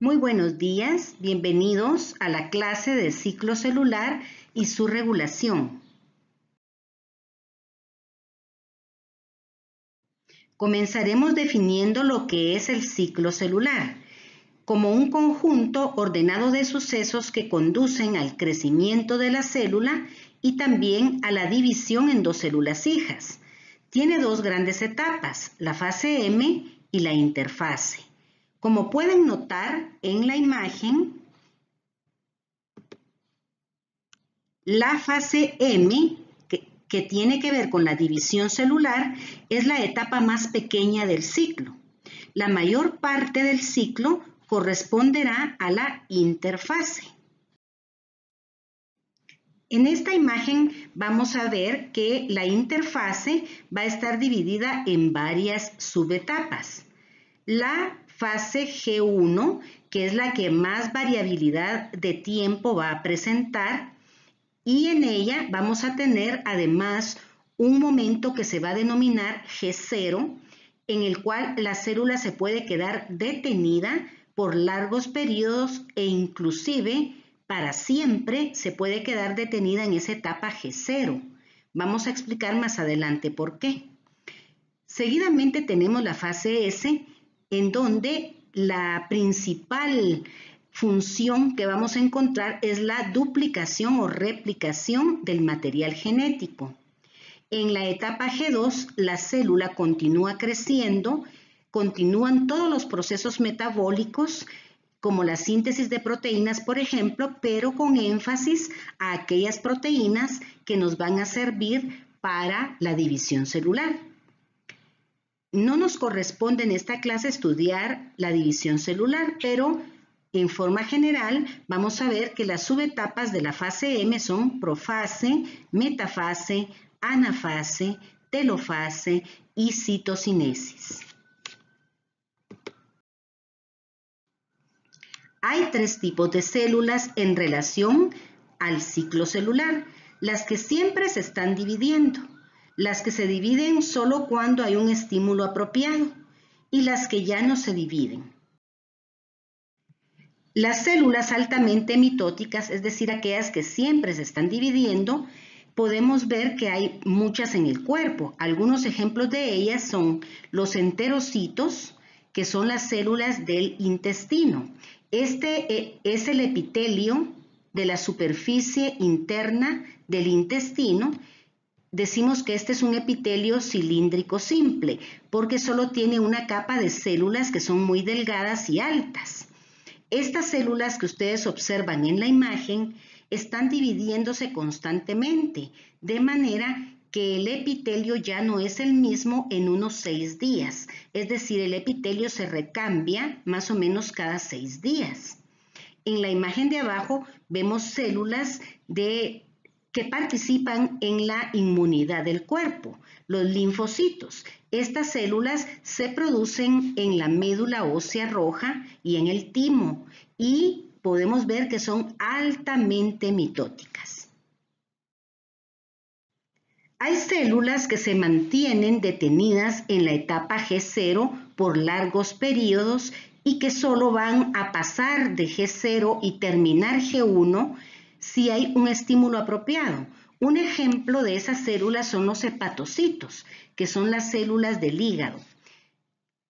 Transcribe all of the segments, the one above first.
Muy buenos días, bienvenidos a la clase de ciclo celular y su regulación. Comenzaremos definiendo lo que es el ciclo celular, como un conjunto ordenado de sucesos que conducen al crecimiento de la célula y también a la división en dos células hijas. Tiene dos grandes etapas, la fase M y la interfase. Como pueden notar en la imagen, la fase M, que tiene que ver con la división celular, es la etapa más pequeña del ciclo. La mayor parte del ciclo corresponderá a la interfase. En esta imagen vamos a ver que la interfase va a estar dividida en varias subetapas. La fase G1, que es la que más variabilidad de tiempo va a presentar, y en ella vamos a tener además un momento que se va a denominar G0, en el cual la célula se puede quedar detenida por largos periodos e inclusive para siempre se puede quedar detenida en esa etapa G0. Vamos a explicar más adelante por qué. Seguidamente tenemos la fase S, en donde la principal función que vamos a encontrar es la duplicación o replicación del material genético. En la etapa G2, la célula continúa creciendo, continúan todos los procesos metabólicos, como la síntesis de proteínas, por ejemplo, pero con énfasis a aquellas proteínas que nos van a servir para la división celular. No nos corresponde en esta clase estudiar la división celular, pero en forma general vamos a ver que las subetapas de la fase M son profase, metafase, anafase, telofase y citocinesis. Hay tres tipos de células en relación al ciclo celular, las que siempre se están dividiendo, las que se dividen solo cuando hay un estímulo apropiado y las que ya no se dividen. Las células altamente mitóticas, es decir, aquellas que siempre se están dividiendo, podemos ver que hay muchas en el cuerpo. Algunos ejemplos de ellas son los enterocitos, que son las células del intestino. Este es el epitelio de la superficie interna del intestino. Decimos que este es un epitelio cilíndrico simple, porque solo tiene una capa de células que son muy delgadas y altas. Estas células que ustedes observan en la imagen están dividiéndose constantemente, de manera que el epitelio ya no es el mismo en unos 6 días. Es decir, el epitelio se recambia más o menos cada 6 días. En la imagen de abajo vemos células que participan en la inmunidad del cuerpo, los linfocitos. Estas células se producen en la médula ósea roja y en el timo y podemos ver que son altamente mitóticas. Hay células que se mantienen detenidas en la etapa G0 por largos periodos y que solo van a pasar de G0 y terminar G1 si hay un estímulo apropiado. Un ejemplo de esas células son los hepatocitos, que son las células del hígado.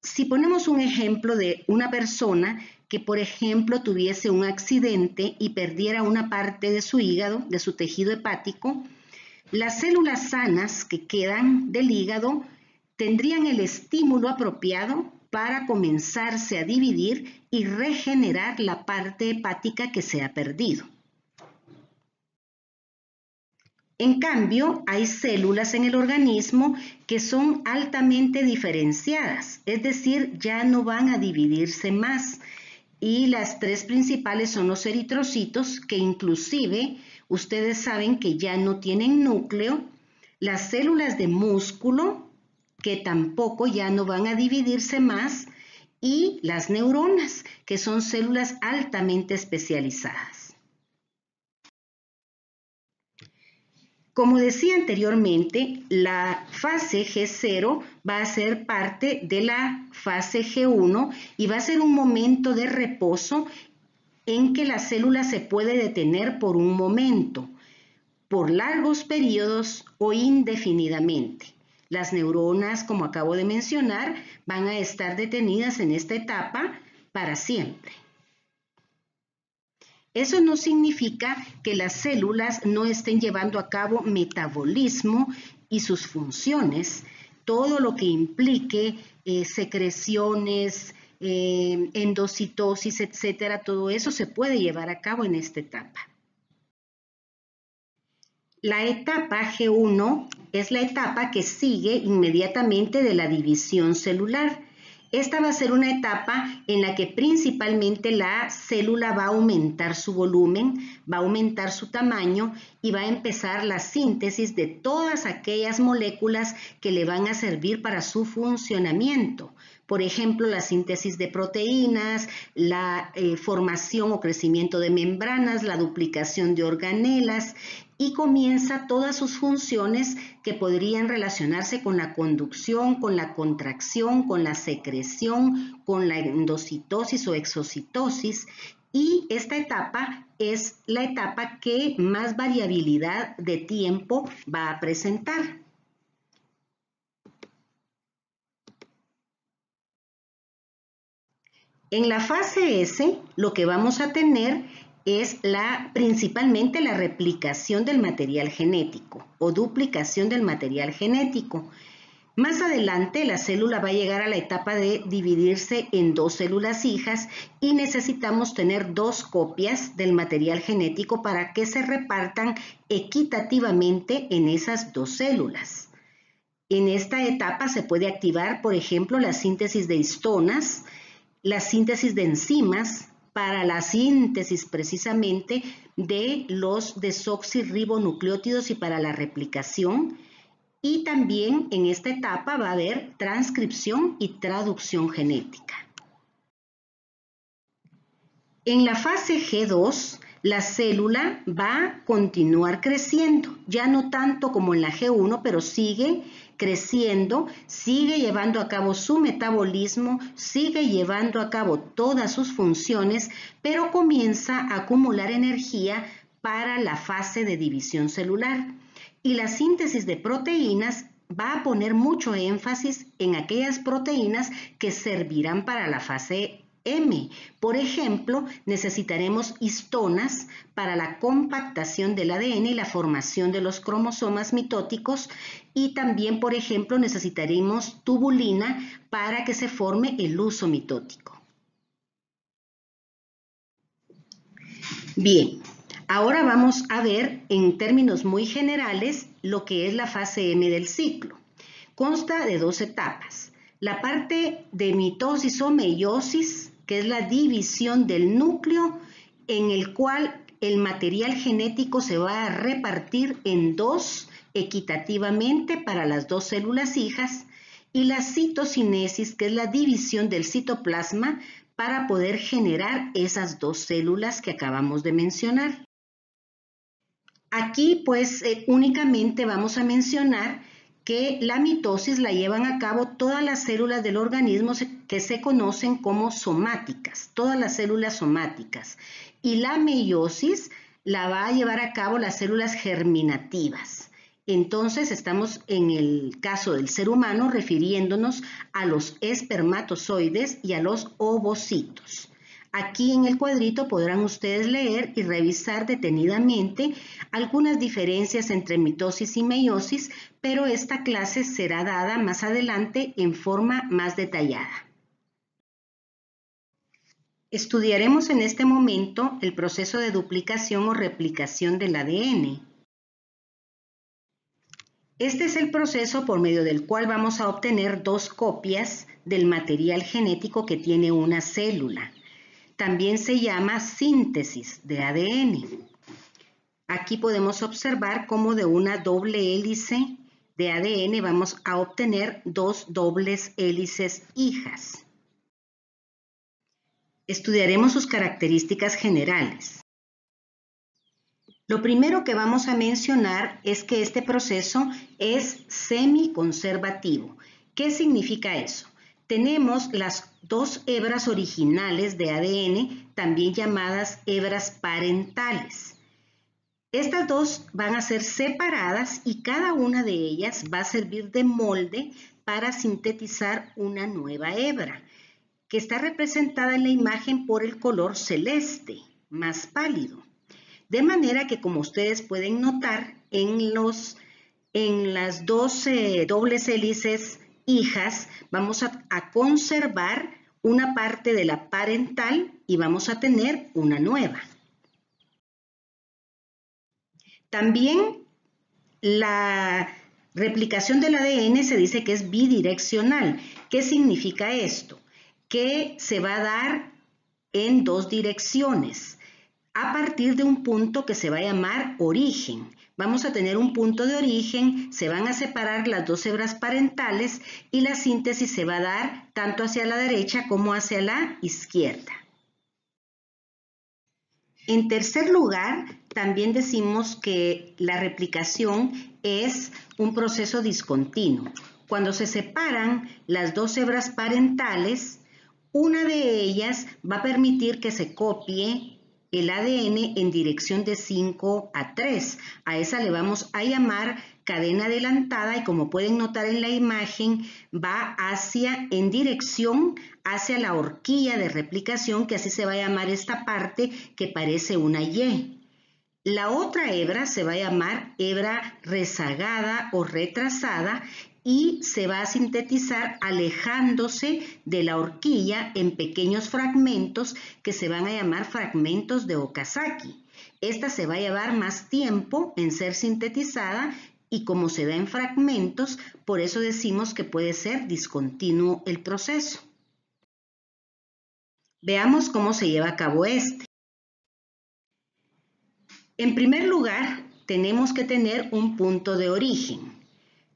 Si ponemos un ejemplo de una persona que, por ejemplo, tuviese un accidente y perdiera una parte de su hígado, de su tejido hepático, las células sanas que quedan del hígado tendrían el estímulo apropiado para comenzarse a dividir y regenerar la parte hepática que se ha perdido. En cambio, hay células en el organismo que son altamente diferenciadas, es decir, ya no van a dividirse más. Y las tres principales son los eritrocitos, que inclusive ustedes saben que ya no tienen núcleo, las células de músculo, que tampoco ya no van a dividirse más, y las neuronas, que son células altamente especializadas. Como decía anteriormente, la fase G0 va a ser parte de la fase G1 y va a ser un momento de reposo en que la célula se puede detener por un momento, por largos periodos o indefinidamente. Las neuronas, como acabo de mencionar, van a estar detenidas en esta etapa para siempre. Eso no significa que las células no estén llevando a cabo metabolismo y sus funciones, todo lo que implique secreciones, endocitosis, etcétera, todo eso se puede llevar a cabo en esta etapa. La etapa G1 es la etapa que sigue inmediatamente de la división celular. Esta va a ser una etapa en la que principalmente la célula va a aumentar su volumen, va a aumentar su tamaño y va a empezar la síntesis de todas aquellas moléculas que le van a servir para su funcionamiento. Por ejemplo, la síntesis de proteínas, la formación o crecimiento de membranas, la duplicación de organelas, y comienza todas sus funciones que podrían relacionarse con la conducción, con la contracción, con la secreción, con la endocitosis o exocitosis. Y esta etapa es la etapa que más variabilidad de tiempo va a presentar. En la fase S, lo que vamos a tener es principalmente la replicación del material genético o duplicación del material genético. Más adelante, la célula va a llegar a la etapa de dividirse en dos células hijas y necesitamos tener dos copias del material genético para que se repartan equitativamente en esas dos células. En esta etapa se puede activar, por ejemplo, la síntesis de histonas, la síntesis de enzimas para la síntesis precisamente de los desoxirribonucleótidos y para la replicación. Y también en esta etapa va a haber transcripción y traducción genética. En la fase G2, la célula va a continuar creciendo, ya no tanto como en la G1, pero sigue creciendo, sigue llevando a cabo su metabolismo, sigue llevando a cabo todas sus funciones, pero comienza a acumular energía para la fase de división celular. Y la síntesis de proteínas va a poner mucho énfasis en aquellas proteínas que servirán para la fase M. Por ejemplo, necesitaremos histonas para la compactación del ADN y la formación de los cromosomas mitóticos y también, por ejemplo, necesitaremos tubulina para que se forme el huso mitótico. Bien, ahora vamos a ver en términos muy generales lo que es la fase M del ciclo. Consta de dos etapas. La parte de mitosis o meiosis, que es la división del núcleo, en el cual el material genético se va a repartir en dos equitativamente para las dos células hijas, y la citocinesis, que es la división del citoplasma para poder generar esas dos células que acabamos de mencionar. Aquí pues únicamente vamos a mencionar que la mitosis la llevan a cabo todas las células del organismo que se conocen como somáticas, todas las células somáticas. Y la meiosis la va a llevar a cabo las células germinativas. Entonces estamos en el caso del ser humano refiriéndonos a los espermatozoides y a los ovocitos. Aquí en el cuadrito podrán ustedes leer y revisar detenidamente algunas diferencias entre mitosis y meiosis, pero esta clase será dada más adelante en forma más detallada. Estudiaremos en este momento el proceso de duplicación o replicación del ADN. Este es el proceso por medio del cual vamos a obtener dos copias del material genético que tiene una célula. También se llama síntesis de ADN. Aquí podemos observar cómo de una doble hélice de ADN vamos a obtener dos dobles hélices hijas. Estudiaremos sus características generales. Lo primero que vamos a mencionar es que este proceso es semiconservativo. ¿Qué significa eso? Tenemos las dos hebras originales de ADN, también llamadas hebras parentales. Estas dos van a ser separadas y cada una de ellas va a servir de molde para sintetizar una nueva hebra, que está representada en la imagen por el color celeste, más pálido. De manera que, como ustedes pueden notar, en las dos dobles hélices hijas vamos a conservar una parte de la parental y vamos a tener una nueva. También la replicación del ADN se dice que es bidireccional. ¿Qué significa esto? Que se va a dar en dos direcciones a partir de un punto que se va a llamar origen. Vamos a tener un punto de origen, se van a separar las dos hebras parentales y la síntesis se va a dar tanto hacia la derecha como hacia la izquierda. En tercer lugar, también decimos que la replicación es un proceso discontinuo. Cuando se separan las dos hebras parentales, una de ellas va a permitir que se copie el ADN en dirección de 5 a 3. A esa le vamos a llamar cadena adelantada y como pueden notar en la imagen va en dirección hacia la horquilla de replicación, que así se va a llamar esta parte que parece una Y. La otra hebra se va a llamar hebra rezagada o retrasada y se va a sintetizar alejándose de la horquilla en pequeños fragmentos que se van a llamar fragmentos de Okazaki. Esta se va a llevar más tiempo en ser sintetizada y como se da en fragmentos, por eso decimos que puede ser discontinuo el proceso. Veamos cómo se lleva a cabo este. En primer lugar, tenemos que tener un punto de origen,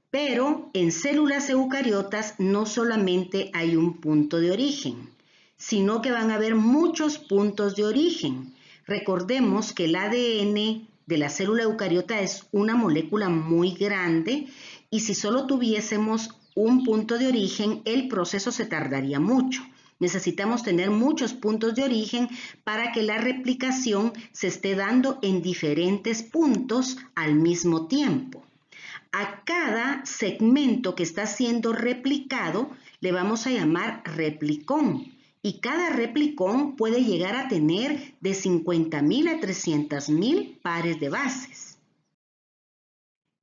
pero en células eucariotas no solamente hay un punto de origen, sino que van a haber muchos puntos de origen. Recordemos que el ADN de la célula eucariota es una molécula muy grande y si solo tuviésemos un punto de origen, el proceso se tardaría mucho. Necesitamos tener muchos puntos de origen para que la replicación se esté dando en diferentes puntos al mismo tiempo. A cada segmento que está siendo replicado le vamos a llamar replicón y cada replicón puede llegar a tener de 50.000 a 300.000 pares de bases.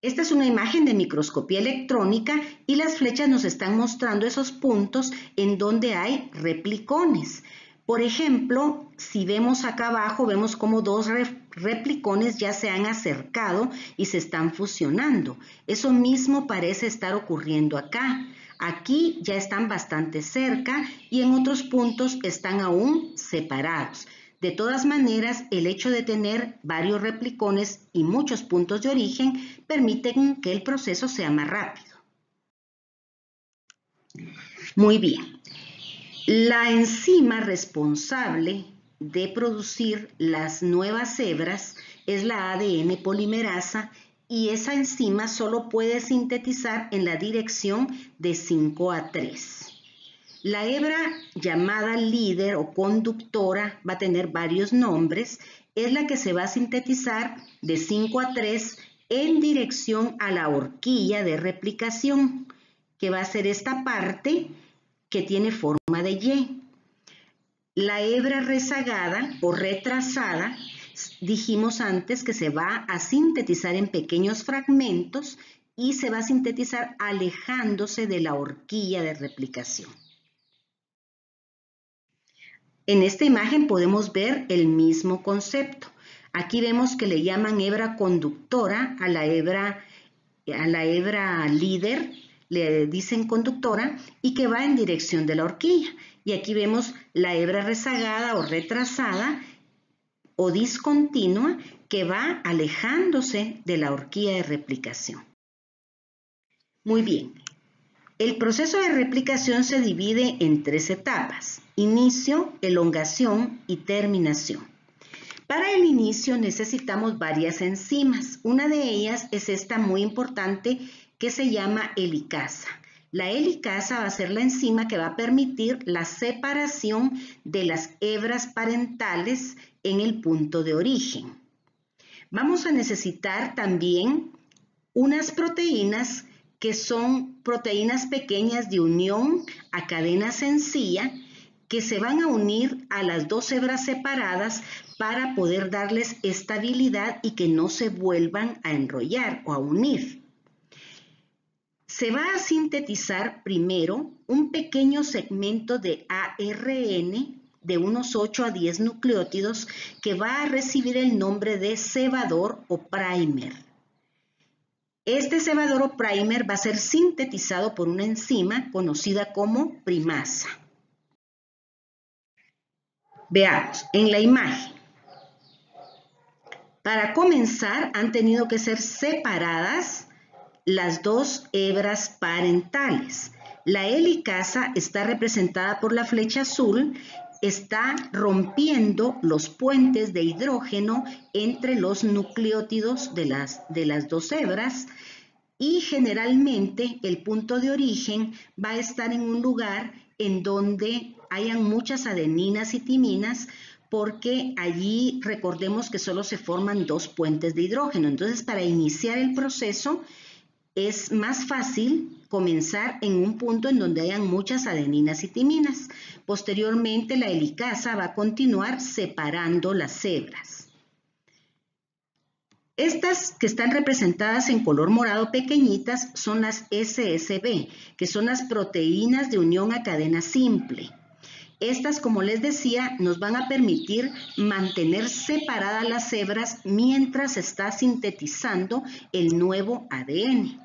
Esta es una imagen de microscopía electrónica y las flechas nos están mostrando esos puntos en donde hay replicones. Por ejemplo, si vemos acá abajo, vemos como dos replicones ya se han acercado y se están fusionando. Eso mismo parece estar ocurriendo acá. Aquí ya están bastante cerca y en otros puntos están aún separados. De todas maneras, el hecho de tener varios replicones y muchos puntos de origen permiten que el proceso sea más rápido. Muy bien. La enzima responsable de producir las nuevas hebras es la ADN polimerasa y esa enzima solo puede sintetizar en la dirección de 5 a 3. La hebra llamada líder o conductora va a tener varios nombres, es la que se va a sintetizar de 5 a 3 en dirección a la horquilla de replicación, que va a ser esta parte que tiene forma de Y. La hebra rezagada o retrasada, dijimos antes que se va a sintetizar en pequeños fragmentos y se va a sintetizar alejándose de la horquilla de replicación. En esta imagen podemos ver el mismo concepto. Aquí vemos que le llaman hebra conductora a la hebra líder, le dicen conductora y que va en dirección de la horquilla. Y aquí vemos la hebra rezagada o retrasada o discontinua que va alejándose de la horquilla de replicación. Muy bien. El proceso de replicación se divide en 3 etapas: inicio, elongación y terminación. Para el inicio necesitamos varias enzimas. Una de ellas es esta muy importante que se llama helicasa. La helicasa va a ser la enzima que va a permitir la separación de las hebras parentales en el punto de origen. Vamos a necesitar también unas proteínas que son proteínas pequeñas de unión a cadena sencilla que se van a unir a las dos hebras separadas para poder darles estabilidad y que no se vuelvan a enrollar o a unir. Se va a sintetizar primero un pequeño segmento de ARN de unos 8 a 10 nucleótidos que va a recibir el nombre de cebador o primer. Este cebador o primer va a ser sintetizado por una enzima conocida como primasa. Veamos en la imagen. Para comenzar, han tenido que ser separadas las dos hebras parentales. La helicasa está representada por la flecha azul, está rompiendo los puentes de hidrógeno entre los nucleótidos de las dos hebras y generalmente el punto de origen va a estar en un lugar en donde hayan muchas adeninas y timinas, porque allí recordemos que solo se forman dos puentes de hidrógeno. Entonces, para iniciar el proceso es más fácil comenzar en un punto en donde hayan muchas adeninas y timinas. Posteriormente, la helicasa va a continuar separando las hebras. Estas que están representadas en color morado pequeñitas son las SSB, que son las proteínas de unión a cadena simple. Estas, como les decía, nos van a permitir mantener separadas las hebras mientras se está sintetizando el nuevo ADN.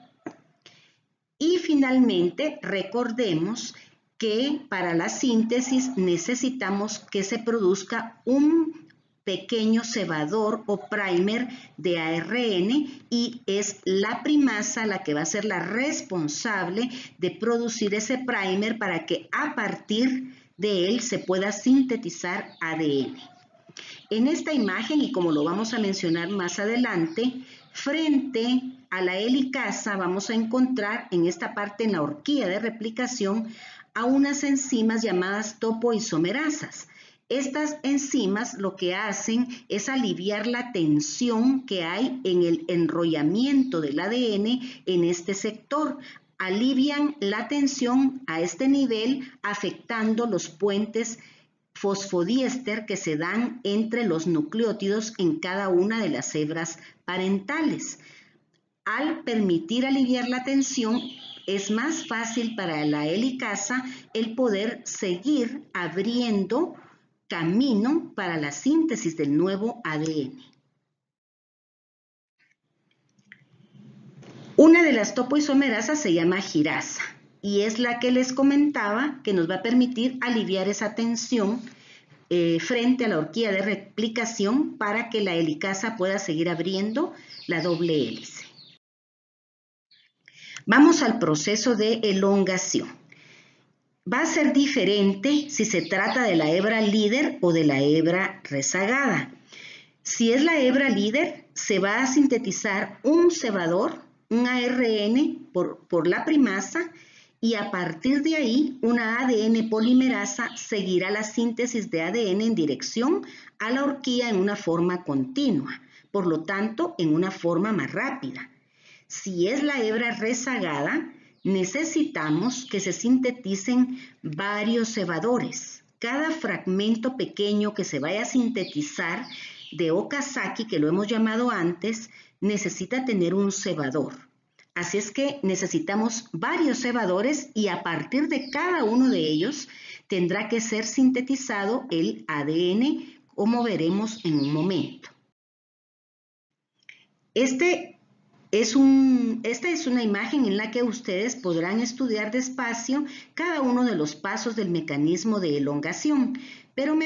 Y finalmente, recordemos que para la síntesis necesitamos que se produzca un pequeño cebador o primer de ARN y es la primasa la que va a ser la responsable de producir ese primer para que a partir de él se pueda sintetizar ADN. En esta imagen, y como lo vamos a mencionar más adelante, frente a la helicasa vamos a encontrar en esta parte, en la horquilla de replicación, a unas enzimas llamadas topoisomerasas. Estas enzimas lo que hacen es aliviar la tensión que hay en el enrollamiento del ADN en este sector. Alivian la tensión a este nivel, afectando los puentes fosfodiéster que se dan entre los nucleótidos en cada una de las hebras parentales. Al permitir aliviar la tensión, es más fácil para la helicasa el poder seguir abriendo camino para la síntesis del nuevo ADN. Una de las topoisomerasas se llama girasa y es la que les comentaba que nos va a permitir aliviar esa tensión frente a la horquilla de replicación para que la helicasa pueda seguir abriendo la doble hélice. Vamos al proceso de elongación. Va a ser diferente si se trata de la hebra líder o de la hebra rezagada. Si es la hebra líder, se va a sintetizar un cebador, un ARN por la primasa, y a partir de ahí una ADN polimerasa seguirá la síntesis de ADN en dirección a la horquilla en una forma continua, por lo tanto en una forma más rápida. Si es la hebra rezagada, necesitamos que se sinteticen varios cebadores. Cada fragmento pequeño que se vaya a sintetizar de Okazaki, que lo hemos llamado antes, necesita tener un cebador. Así es que necesitamos varios cebadores y a partir de cada uno de ellos tendrá que ser sintetizado el ADN, como veremos en un momento. Esta es una imagen en la que ustedes podrán estudiar despacio cada uno de los pasos del mecanismo de elongación, pero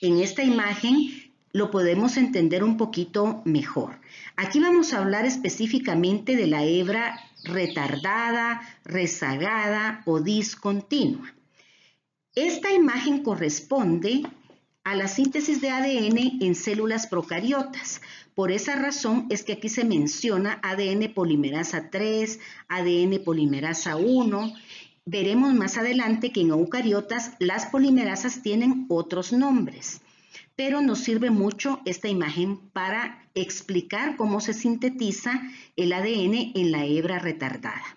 en esta imagen lo podemos entender un poquito mejor. Aquí vamos a hablar específicamente de la hebra retardada, rezagada o discontinua. Esta imagen corresponde a la síntesis de ADN en células procariotas. Por esa razón es que aquí se menciona ADN polimerasa 3, ADN polimerasa 1. Veremos más adelante que en eucariotas las polimerasas tienen otros nombres, pero nos sirve mucho esta imagen para explicar cómo se sintetiza el ADN en la hebra retardada.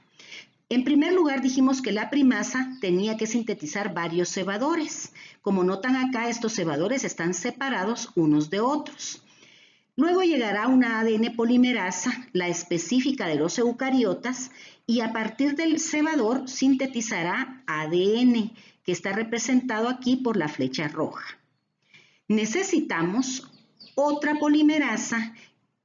En primer lugar dijimos que la primasa tenía que sintetizar varios cebadores. Como notan acá, estos cebadores están separados unos de otros. Luego llegará una ADN polimerasa, la específica de los eucariotas, y a partir del cebador sintetizará ADN, que está representado aquí por la flecha roja. Necesitamos otra polimerasa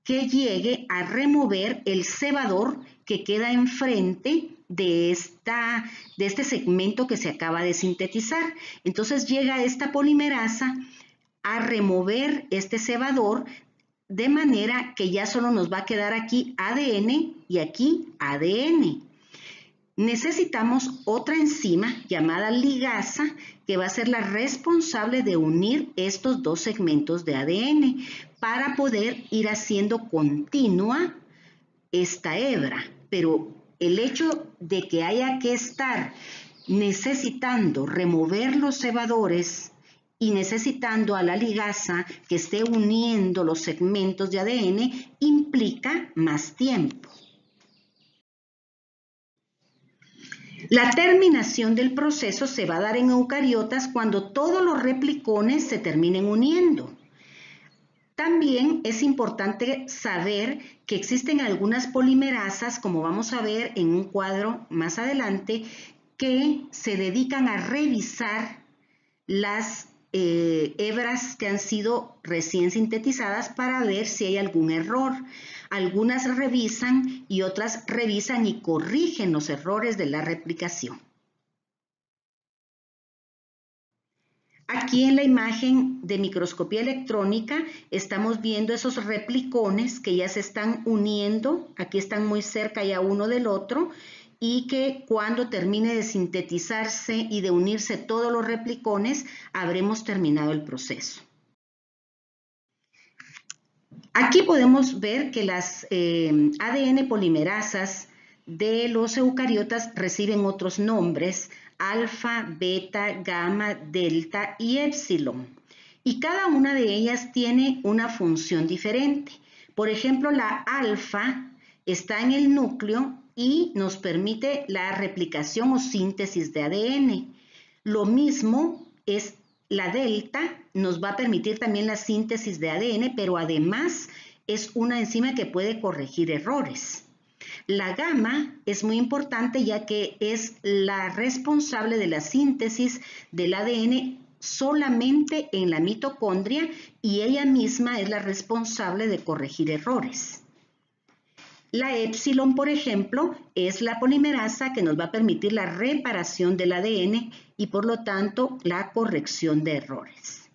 que llegue a remover el cebador que queda enfrente de este segmento que se acaba de sintetizar. Entonces llega esta polimerasa a remover este cebador de manera que ya solo nos va a quedar aquí ADN y aquí ADN. Necesitamos otra enzima llamada ligasa que va a ser la responsable de unir estos dos segmentos de ADN para poder ir haciendo continua esta hebra. Pero el hecho de que haya que estar necesitando remover los cebadores y necesitando a la ligasa que esté uniendo los segmentos de ADN implica más tiempo. La terminación del proceso se va a dar en eucariotas cuando todos los replicones se terminen uniendo. También es importante saber que existen algunas polimerasas, como vamos a ver en un cuadro más adelante, que se dedican a revisar las hebras que han sido recién sintetizadas para ver si hay algún error. Algunas revisan y otras revisan y corrigen los errores de la replicación. Aquí en la imagen de microscopía electrónica estamos viendo esos replicones que ya se están uniendo. Aquí están muy cerca ya uno del otro y que cuando termine de sintetizarse y de unirse todos los replicones habremos terminado el proceso. Aquí podemos ver que las ADN polimerasas de los eucariotas reciben otros nombres: alfa, beta, gamma, delta y épsilon. Y cada una de ellas tiene una función diferente. Por ejemplo, la alfa está en el núcleo y nos permite la replicación o síntesis de ADN. Lo mismo es la delta, nos va a permitir también la síntesis de ADN, pero además es una enzima que puede corregir errores. La gamma es muy importante ya que es la responsable de la síntesis del ADN solamente en la mitocondria y ella misma es la responsable de corregir errores. La épsilon, por ejemplo, es la polimerasa que nos va a permitir la reparación del ADN y por lo tanto la corrección de errores.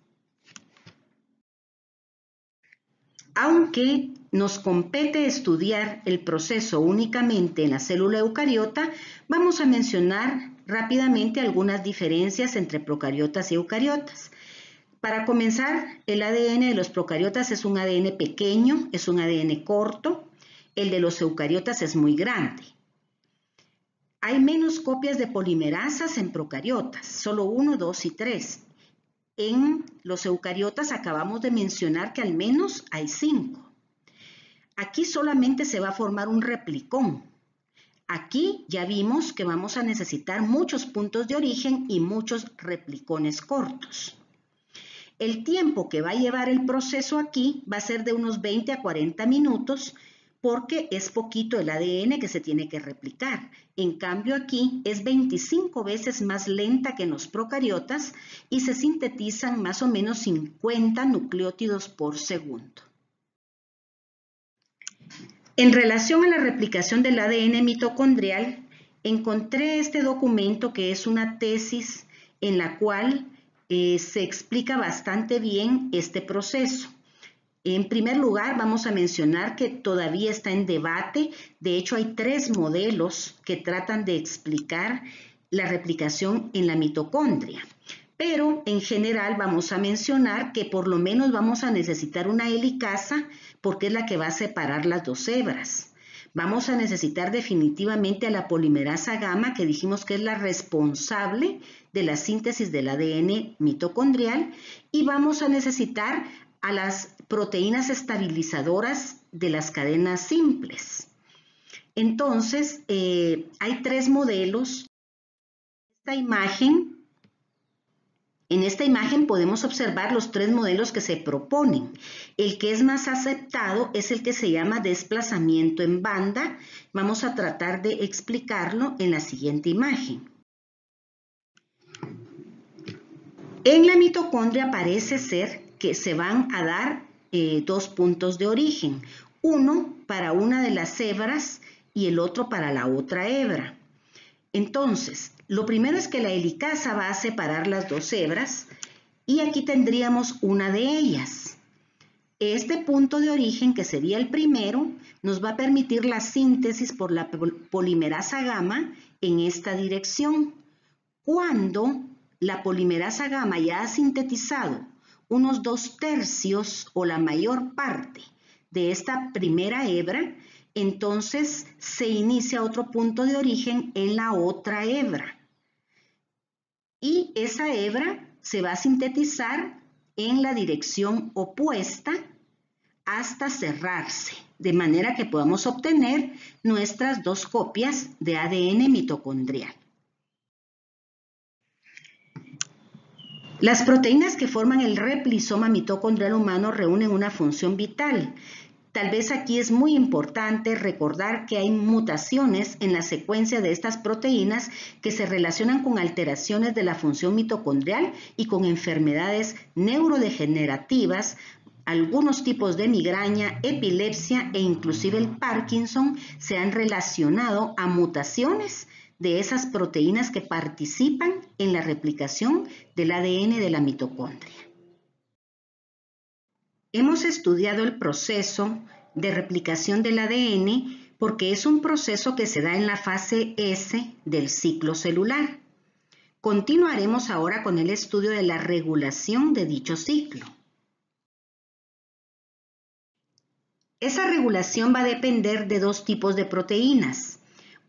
Aunque nos compete estudiar el proceso únicamente en la célula eucariota, vamos a mencionar rápidamente algunas diferencias entre procariotas y eucariotas. Para comenzar, el ADN de los procariotas es un ADN pequeño, es un ADN corto. El de los eucariotas es muy grande. Hay menos copias de polimerasas en procariotas, solo 1, 2 y 3. En los eucariotas acabamos de mencionar que al menos hay 5. Aquí solamente se va a formar un replicón. Aquí ya vimos que vamos a necesitar muchos puntos de origen y muchos replicones cortos. El tiempo que va a llevar el proceso aquí va a ser de unos 20 a 40 minutos porque es poquito el ADN que se tiene que replicar. En cambio aquí es 25 veces más lenta que en los procariotas y se sintetizan más o menos 50 nucleótidos por segundo. En relación a la replicación del ADN mitocondrial, encontré este documento que es una tesis en la cual se explica bastante bien este proceso. En primer lugar, vamos a mencionar que todavía está en debate. De hecho, hay 3 modelos que tratan de explicar la replicación en la mitocondria. Pero en general vamos a mencionar que por lo menos vamos a necesitar una helicasa porque es la que va a separar las dos hebras. Vamos a necesitar definitivamente a la polimerasa gamma, que dijimos que es la responsable de la síntesis del ADN mitocondrial, y vamos a necesitar a las proteínas estabilizadoras de las cadenas simples. Entonces, hay tres modelos. En esta imagen podemos observar los tres modelos que se proponen. El que es más aceptado es el que se llama desplazamiento en banda. Vamos a tratar de explicarlo en la siguiente imagen. En la mitocondria parece ser que se van a dar dos puntos de origen. Uno para una de las hebras y el otro para la otra hebra. Entonces, lo primero es que la helicasa va a separar las dos hebras y aquí tendríamos una de ellas. Este punto de origen, que sería el primero, nos va a permitir la síntesis por la polimerasa gamma en esta dirección. Cuando la polimerasa gamma ya ha sintetizado unos 2/3 o la mayor parte de esta primera hebra, entonces se inicia otro punto de origen en la otra hebra. Y esa hebra se va a sintetizar en la dirección opuesta hasta cerrarse, de manera que podamos obtener nuestras dos copias de ADN mitocondrial. Las proteínas que forman el replisoma mitocondrial humano reúnen una función vital. Tal vez aquí es muy importante recordar que hay mutaciones en la secuencia de estas proteínas que se relacionan con alteraciones de la función mitocondrial y con enfermedades neurodegenerativas. Algunos tipos de migraña, epilepsia e inclusive el Parkinson se han relacionado a mutaciones de esas proteínas que participan en la replicación del ADN de la mitocondria. Hemos estudiado el proceso de replicación del ADN porque es un proceso que se da en la fase S del ciclo celular. Continuaremos ahora con el estudio de la regulación de dicho ciclo. Esa regulación va a depender de dos tipos de proteínas.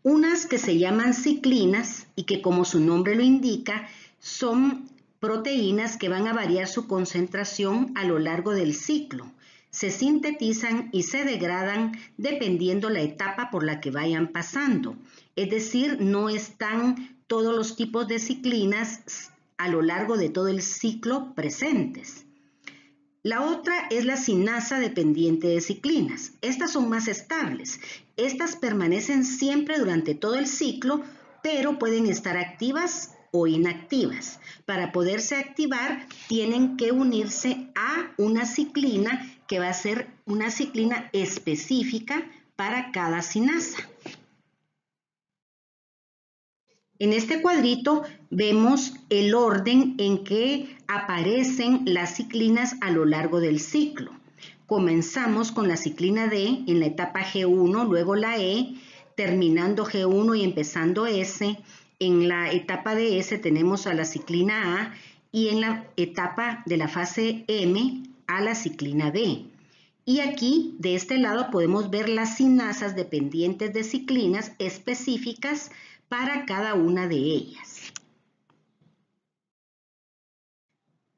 Unas que se llaman ciclinas y que, como su nombre lo indica, son proteínas que van a variar su concentración a lo largo del ciclo. Se sintetizan y se degradan dependiendo la etapa por la que vayan pasando. Es decir, no están todos los tipos de ciclinas a lo largo de todo el ciclo presentes. La otra es la cinasa dependiente de ciclinas. Estas son más estables. Estas permanecen siempre durante todo el ciclo, pero pueden estar activas o inactivas. Para poderse activar, tienen que unirse a una ciclina que va a ser una ciclina específica para cada cinasa. En este cuadrito vemos el orden en que aparecen las ciclinas a lo largo del ciclo. Comenzamos con la ciclina D en la etapa G1, luego la E, terminando G1 y empezando S. En la etapa de S tenemos a la ciclina A y en la etapa de la fase M a la ciclina D. Y aquí, de este lado, podemos ver las cinasas dependientes de ciclinas específicas para cada una de ellas.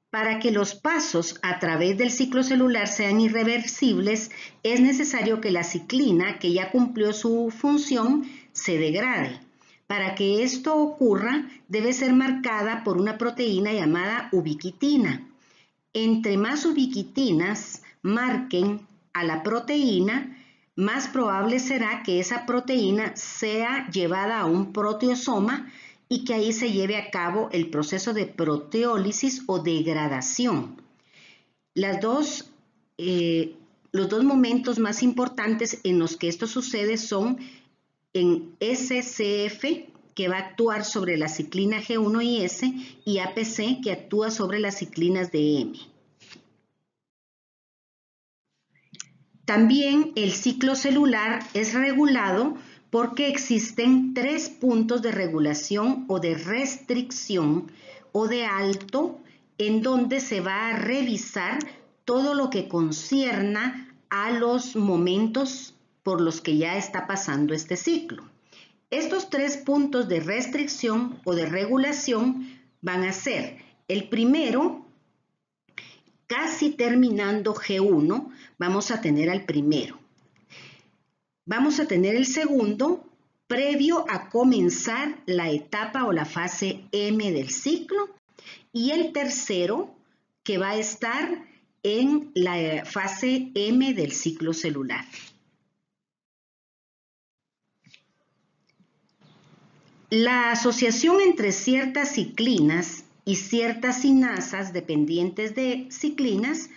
Para que los pasos a través del ciclo celular sean irreversibles, es necesario que la ciclina, que ya cumplió su función, se degrade. Para que esto ocurra, debe ser marcada por una proteína llamada ubiquitina. Entre más ubiquitinas marquen a la proteína, más probable será que esa proteína sea llevada a un proteosoma y que ahí se lleve a cabo el proceso de proteólisis o degradación. Los dos momentos más importantes en los que esto sucede son en SCF, que va a actuar sobre la ciclina G1 y S, y APC, que actúa sobre las ciclinas de M. También el ciclo celular es regulado porque existen 3 puntos de regulación o de restricción o de alto, en donde se va a revisar todo lo que concierna a los momentos por los que ya está pasando este ciclo. Estos 3 puntos de restricción o de regulación van a ser el primero, casi terminando G1, vamos a tener al primero. Vamos a tener el segundo, previo a comenzar la etapa o la fase M del ciclo, y el tercero, que va a estar en la fase M del ciclo celular. La asociación entre ciertas ciclinas y ciertas cinasas dependientes de ciclinas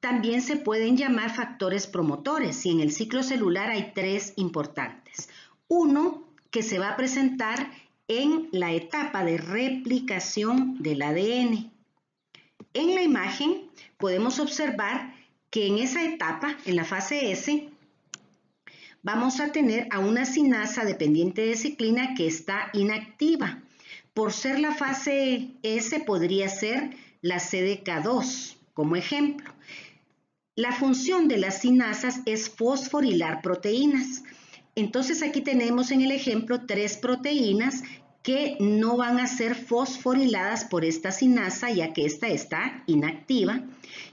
también se pueden llamar factores promotores, y en el ciclo celular hay 3 importantes. Uno, que se va a presentar en la etapa de replicación del ADN. En la imagen podemos observar que en esa etapa, en la fase S, vamos a tener a una cinasa dependiente de ciclina que está inactiva. Por ser la fase S, podría ser la CDK2, como ejemplo. La función de las cinasas es fosforilar proteínas. Entonces aquí tenemos en el ejemplo 3 proteínas que no van a ser fosforiladas por esta cinasa, ya que esta está inactiva,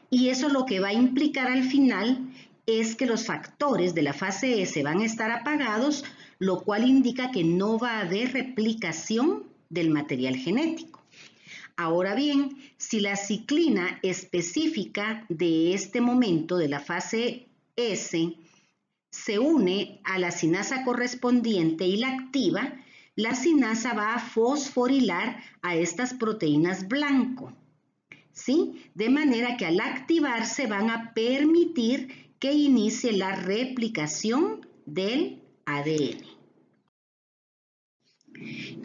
y eso lo que va a implicar al final es que los factores de la fase S van a estar apagados, lo cual indica que no va a haber replicación del material genético. Ahora bien, si la ciclina específica de este momento de la fase S se une a la cinasa correspondiente y la activa, la cinasa va a fosforilar a estas proteínas blanco, ¿sí? De manera que al activarse van a permitir que inicie la replicación del ADN.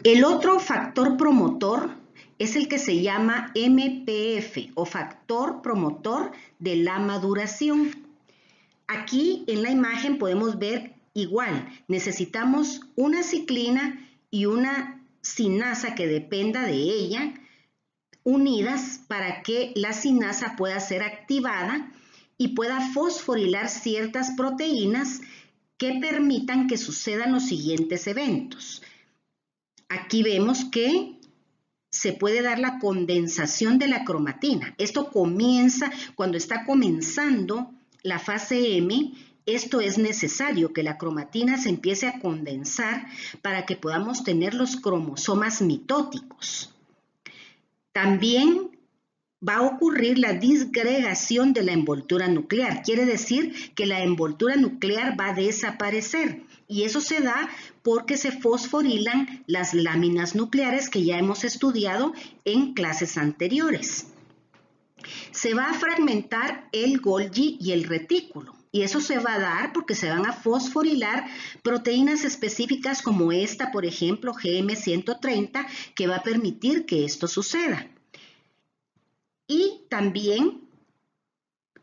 El otro factor promotor es el que se llama MPF o factor promotor de la maduración. Aquí en la imagen podemos ver igual, necesitamos una ciclina y una cinasa que dependa de ella unidas para que la cinasa pueda ser activada y pueda fosforilar ciertas proteínas que permitan que sucedan los siguientes eventos. Aquí vemos que se puede dar la condensación de la cromatina. Esto comienza cuando está comenzando la fase M. Esto es necesario, que la cromatina se empiece a condensar para que podamos tener los cromosomas mitóticos. También va a ocurrir la disgregación de la envoltura nuclear. Quiere decir que la envoltura nuclear va a desaparecer, y eso se da porque se fosforilan las láminas nucleares que ya hemos estudiado en clases anteriores. Se va a fragmentar el Golgi y el retículo, y eso se va a dar porque se van a fosforilar proteínas específicas como esta, por ejemplo, GM130, que va a permitir que esto suceda. Y también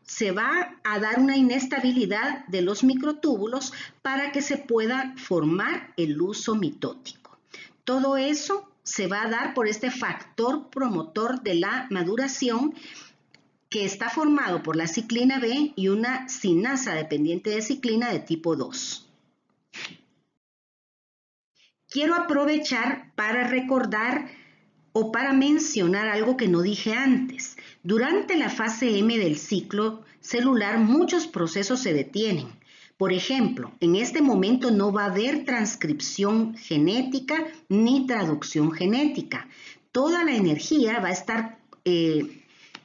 se va a dar una inestabilidad de los microtúbulos para que se pueda formar el luso mitótico. Todo eso se va a dar por este factor promotor de la maduración, que está formado por la ciclina B y una cinasa dependiente de ciclina de tipo 2. Quiero aprovechar para recordar o para mencionar algo que no dije antes. Durante la fase M del ciclo celular, muchos procesos se detienen. Por ejemplo, en este momento no va a haber transcripción genética ni traducción genética. Toda la energía va a estar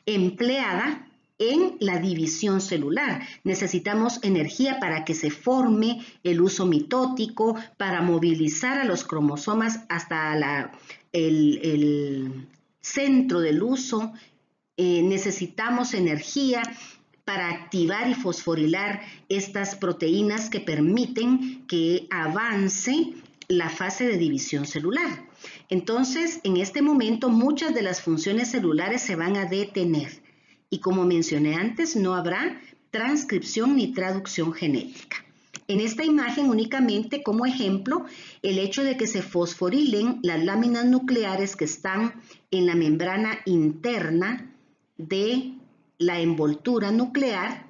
empleada en la división celular. Necesitamos energía para que se forme el huso mitótico, para movilizar a los cromosomas hasta el centro del huso. Necesitamos energía para activar y fosforilar estas proteínas que permiten que avance la fase de división celular. Entonces, en este momento, muchas de las funciones celulares se van a detener. Y como mencioné antes, no habrá transcripción ni traducción genética. En esta imagen únicamente como ejemplo el hecho de que se fosforilen las láminas nucleares que están en la membrana interna de la envoltura nuclear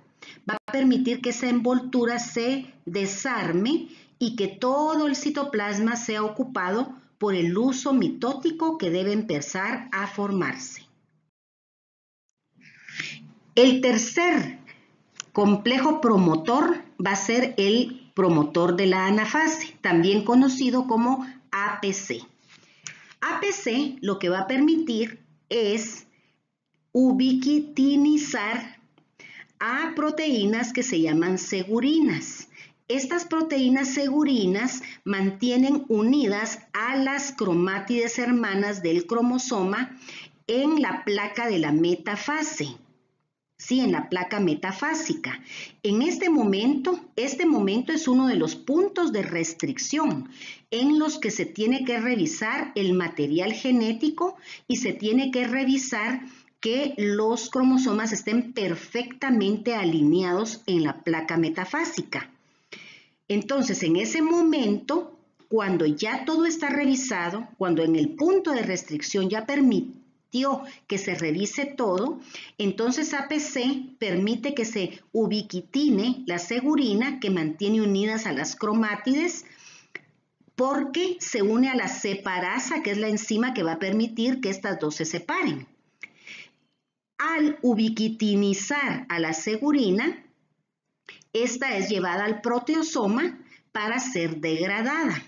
va a permitir que esa envoltura se desarme y que todo el citoplasma sea ocupado por el luso mitótico que debe empezar a formarse. El tercer complejo promotor va a ser el promotor de la anafase, también conocido como APC. APC lo que va a permitir es ubiquitinizar a proteínas que se llaman segurinas. Estas proteínas segurinas mantienen unidas a las cromátides hermanas del cromosoma en la placa de la metafase. Sí, en la placa metafásica. En este momento es uno de los puntos de restricción en los que se tiene que revisar el material genético y se tiene que revisar que los cromosomas estén perfectamente alineados en la placa metafásica. Entonces, en ese momento, cuando ya todo está revisado, cuando en el punto de restricción ya permitió que se revise todo, entonces APC permite que se ubiquitine la segurina que mantiene unidas a las cromátides porque se une a la separasa, que es la enzima que va a permitir que estas dos se separen. Al ubiquitinizar a la segurina, esta es llevada al proteosoma para ser degradada,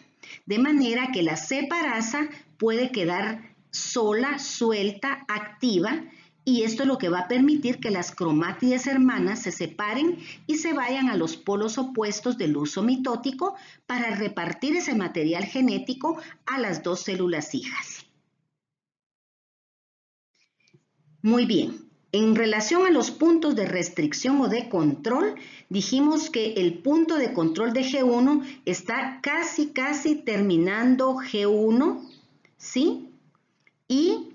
de manera que la separasa puede quedar sola, suelta, activa, y esto es lo que va a permitir que las cromátides hermanas se separen y se vayan a los polos opuestos del uso mitótico para repartir ese material genético a las dos células hijas. Muy bien. En relación a los puntos de restricción o de control, dijimos que el punto de control de G1 está casi terminando G1, ¿sí? Y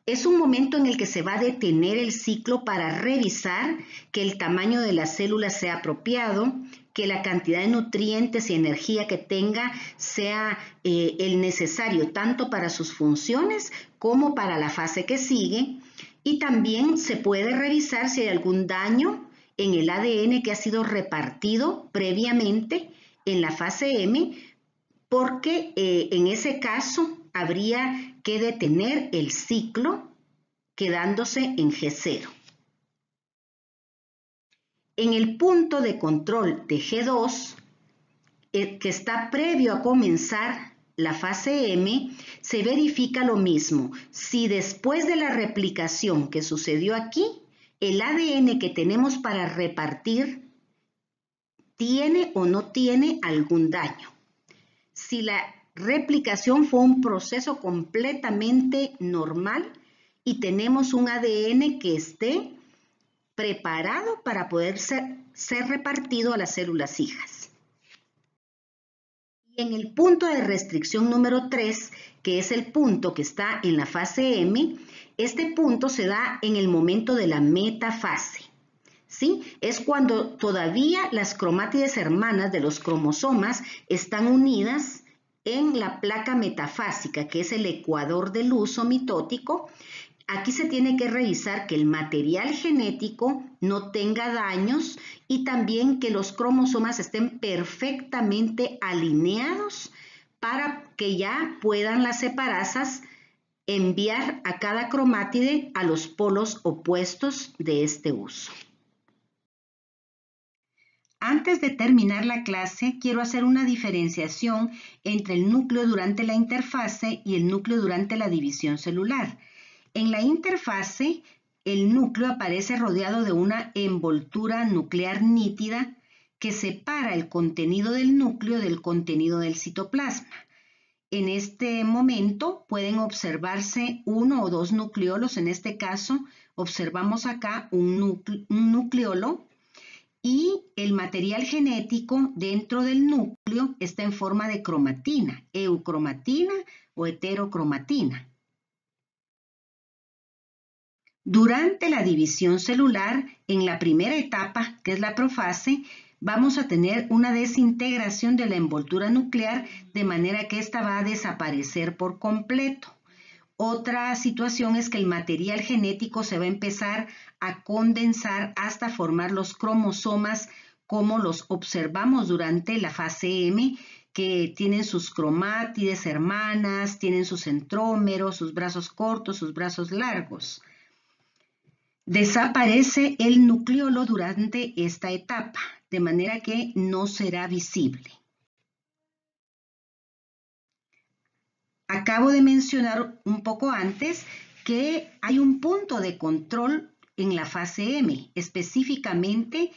es un momento en el que se va a detener el ciclo para revisar que el tamaño de las células sea apropiado, que la cantidad de nutrientes y energía que tenga sea el necesario tanto para sus funciones como para la fase que sigue. Y también se puede revisar si hay algún daño en el ADN que ha sido repartido previamente en la fase M, porque en ese caso habría que detener el ciclo quedándose en G0. En el punto de control de G2, que está previo a comenzar la fase M, se verifica lo mismo. Si después de la replicación que sucedió aquí, el ADN que tenemos para repartir tiene o no tiene algún daño. Si la replicación fue un proceso completamente normal y tenemos un ADN que esté preparado para poder ser repartido a las células hijas. Y en el punto de restricción número 3, que es el punto que está en la fase M, este punto se da en el momento de la metafase. ¿Sí? Es cuando todavía las cromátides hermanas de los cromosomas están unidas en la placa metafásica, que es el ecuador del uso mitótico. Aquí se tiene que revisar que el material genético no tenga daños y también que los cromosomas estén perfectamente alineados para que ya puedan las separasas enviar a cada cromátide a los polos opuestos de este uso. Antes de terminar la clase, quiero hacer una diferenciación entre el núcleo durante la interfase y el núcleo durante la división celular. En la interfase, el núcleo aparece rodeado de una envoltura nuclear nítida que separa el contenido del núcleo del contenido del citoplasma. En este momento pueden observarse uno o dos nucleolos. En este caso, observamos acá un nucleolo. Y el material genético dentro del núcleo está en forma de cromatina, eucromatina o heterocromatina. Durante la división celular, en la primera etapa, que es la profase, vamos a tener una desintegración de la envoltura nuclear de manera que esta va a desaparecer por completo. Otra situación es que el material genético se va a empezar a condensar hasta formar los cromosomas como los observamos durante la fase M, que tienen sus cromátides hermanas, tienen sus centrómeros, sus brazos cortos, sus brazos largos. Desaparece el nucleolo durante esta etapa, de manera que no será visible. Acabo de mencionar un poco antes que hay un punto de control en la fase M, específicamente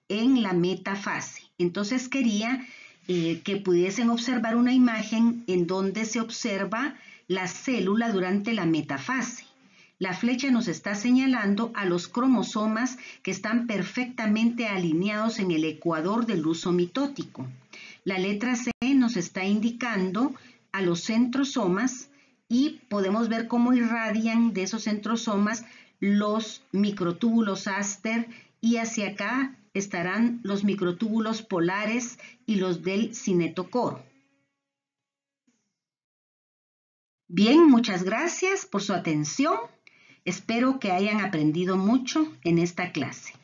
en la metafase. Entonces quería que pudiesen observar una imagen en donde se observa la célula durante la metafase. La flecha nos está señalando a los cromosomas que están perfectamente alineados en el ecuador del uso mitótico. La letra C nos está indicando a los centrosomas y podemos ver cómo irradian de esos centrosomas los microtúbulos Aster y hacia acá estarán los microtúbulos polares y los del cinetocoro. Bien, muchas gracias por su atención. Espero que hayan aprendido mucho en esta clase.